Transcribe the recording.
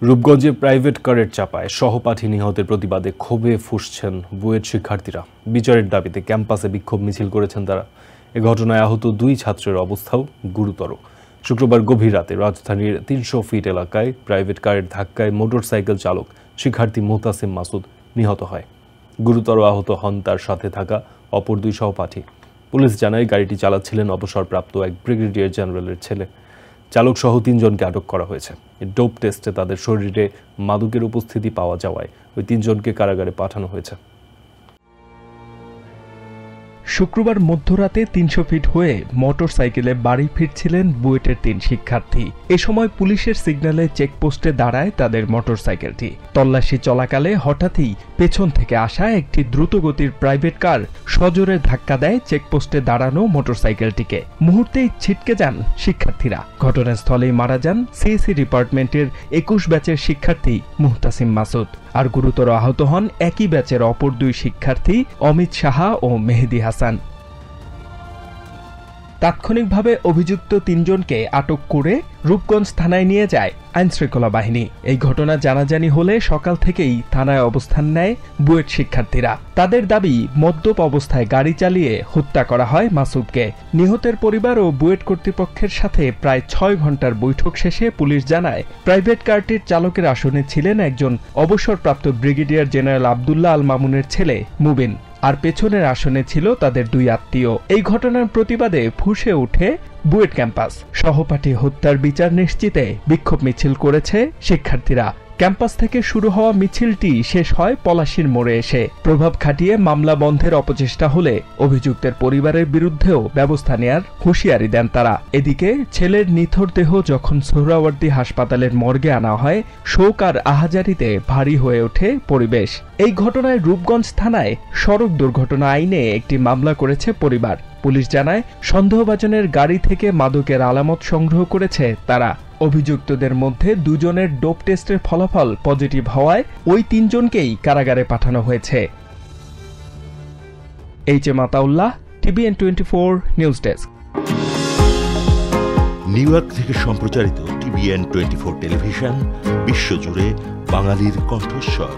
রূপগঞ্জে private কারের চাপায় সহপাঠী নিহতের প্রতিবাদে ক্ষোভে ফুঁসছেন বুয়েট শিক্ষার্থীরা। বিচারের দাবিতে ক্যাম্পাসে বিক্ষোভ মিছিল করেছেন তারা। এ ঘটনায় আহত 2 ছাত্রের অবস্থাও গুরুতর। শুক্রবার গভীর রাতে রাজধানীর 300 ফিট এলাকায় প্রাইভেট কারের ধাক্কায় মোটরসাইকেল চালক শিক্ষার্থী মোতাসিম মাসুদ নিহত হয়। গুরুতর আহত হন তার সাথে থাকা অপর 2 সহপাঠী। পুলিশ জানায় গাড়িটি চালাচ্ছিলেন অবসরপ্রাপ্ত এক ব্রিগেডিয়ার জেনারেলের ছেলে। চালক সহ 3 জনকে আটক করা হয়েছে। ডোপ টেস্টে তাদের শরীরে মাদকের উপস্থিতি পাওয়া যাওয়ায় ওই 3 জনকে কারাগারে পাঠানো হয়েছে। শুক্রবার মধ্যরাতে 300 ফিট হয়ে মোটরসাইকেলে বাড়ি ফিরছিলেন বুয়েটের 3 শিক্ষার্থী। এ সময় পুলিশের সিগন্যালে চেকপোস্টে দাঁড়ায় তাদের মোটরসাইকেলটি। তল্লাশি চলাকালে হঠাৎই পেছন থেকে আসা একটি দ্রুতগতির প্রাইভেট কার সজোরে ধাক্কা দেয় চেকপোস্টে দাঁড়ানো মোটরসাইকেলটিকে। মুহূর্তেই ছিটকে যান শিক্ষার্থীরা। ঘটনাস্থলেই মারা যান সিএসি ডিপার্টমেন্টের 21 ব্যাচের শিক্ষার্থী মুহতাসিম মাসুদ। আর গুরুতর আহত হন একই ব্যাচের অপর 2 শিক্ষার্থী অমিত সাহা ও মেহেদি হাসান। তাৎক্ষণিকভাবে অভিযুক্ত 3 জনকে আটক করে রূপগঞ্জ থানায় নিয়ে যায় আইনশৃঙ্খলা বাহিনী। এই ঘটনা জানাজানি হলে সকাল থেকেই থানায় অবস্থান নেয় বুয়েট শিক্ষার্থীরা। তাদের দাবি, মদ্যপ অবস্থায় গাড়ি চালিয়ে হত্যা করা হয় মাসুদকে। নিহতের পরিবার ও বুয়েট কর্তৃপক্ষের সাথে প্রায় 6 ঘন্টার বৈঠক শেষে পুলিশ জানায়, প্রাইভেট কারটির চালকের আসনে ছিলেন একজন অবসরপ্রাপ্ত ব্রিগেডিয়ার জেনারেল আবদুল্লাহ আল মামুনের ছেলে মুবিন, আর পেছনের আসনে ছিল তাদের 2 আত্মীয়। এই ঘটনার প্রতিবাদে ফুঁসে ওঠে বুয়েট ক্যাম্পাস। সহপাঠী হত্যার বিচার নিশ্চিতে বিক্ষোভ মিছিল করেছে শিক্ষার্থীরা। ক্যাম্পাস থেকে শুরু হওয়া মিছিলটি শেষ হয় পলাশীর মোড়ে এসে। প্রভাব খাটিয়ে মামলা বন্ধের অপচেষ্টা হলে অভিযুক্তের পরিবারের বিরুদ্ধেও ব্যবস্থা নেয়ার হুঁশিয়ারি দেন তারা। এদিকে ছেলের নিথর দেহ যখন সোহরাওয়ার্দী হাসপাতালের মর্গে আনা হয়, শোক আর আহাজারিতে ভারী হয়ে ওঠে পরিবেশ। এই ঘটনায় রূপগঞ্জ থানায় সড়ক দুর্ঘটনা আইনে একটি মামলা করেছে পরিবার। পুলিশ জানায়, সন্দেহভাজনের গাড়ি থেকে মাদকের আলামত সংগ্রহ করেছে তারা। অভিযুক্তদের মধ্যে 2 জনের ডোপ টেস্টের ফলাফল পজিটিভ হওয়ায় ওই 3 জনকেই কারাগারে পাঠানো হয়েছে। HM. Ataullah, TVN 24 news desk. New York থেকে সম্প্রচারিত TVN 24 টেলিভিশন বিশ্বজুড়ে বাঙালির কণ্ঠস্বর।